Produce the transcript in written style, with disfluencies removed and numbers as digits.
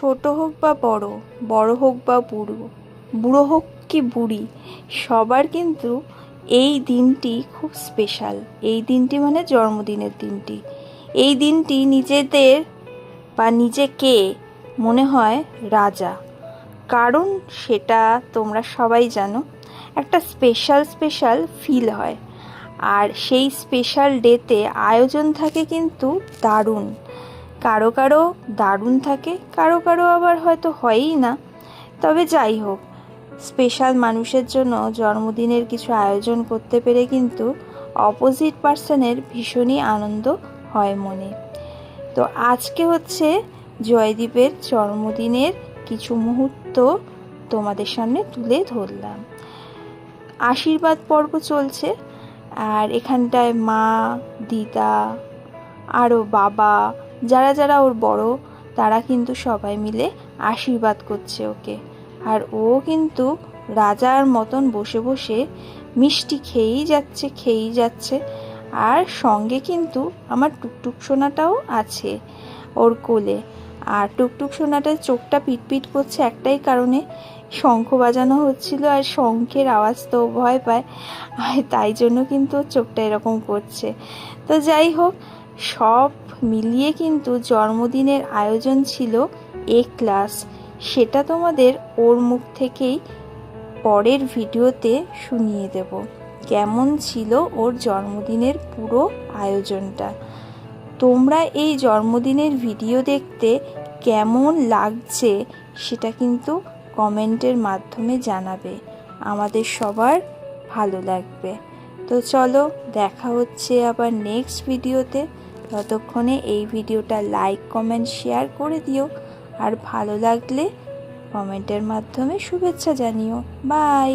ছোট হোক বা বড়, বড় হোক বা বুড়ো, বুড়ো হোক কি বুড়ি, সবার কিন্তু এই দিনটি খুব স্পেশাল। এই দিনটি মানে জন্মদিনের দিনটি। এই দিনটি নিজেদের বা নিজেকে মনে হয় রাজা, কারণ সেটা তোমরা সবাই জানো, একটা স্পেশাল ফিল হয়। আর সেই স্পেশাল ডেতে আয়োজন থাকে কিন্তু দারুণ। কারো কারো দারুণ থাকে, কারো কারো আবার হয়তো হয়ই না। তবে যাই হোক, স্পেশাল মানুষের জন্য জন্মদিনের কিছু আয়োজন করতে পেরে কিন্তু অপোজিট পার্সনের ভীষণই আনন্দ হয় মনে। তো আজকে হচ্ছে জয়দীপের জন্মদিনের কিছু মুহূর্ত তোমাদের সামনে তুলে ধরলাম। আশীর্বাদ পর্ব চলছে, আর এখানটায় মা, দিদা, আরও বাবা, যারা যারা ওর বড়, তারা কিন্তু সবাই মিলে আশীর্বাদ করছে ওকে। আর ও কিন্তু রাজার মতন বসে বসে মিষ্টি খেয়েই যাচ্ছে। আর সঙ্গে কিন্তু আমার টুকটুক সোনাটাও আছে ওর কোলে। আর টুকটুক সোনাটার চোখটা পিটপিট করছে একটাই কারণে, শঙ্খ বাজানো হচ্ছিল আর শঙ্খের আওয়াজ তো ভয় পায়, আর তাই জন্য কিন্তু ওর চোখটা এরকম করছে। তো যাই হোক, সব মিলিয়ে কিন্তু জন্মদিনের আয়োজন ছিল এ ক্লাস। সেটা তোমাদের ওর মুখ থেকেই পরের ভিডিওতে শুনিয়ে দেব কেমন ছিল ওর জন্মদিনের পুরো আয়োজনটা। তোমরা এই জন্মদিনের ভিডিও দেখতে কেমন লাগছে সেটা কিন্তু কমেন্টের মাধ্যমে জানাবে, আমাদের সবার ভালো লাগবে। তো চলো, দেখা হচ্ছে আবার নেক্সট ভিডিওতে। ততক্ষণে এই ভিডিওটা লাইক, কমেন্ট, শেয়ার করে দিও। আর ভালো লাগলে কমেন্টের মাধ্যমে শুভেচ্ছা জানিও। বাই।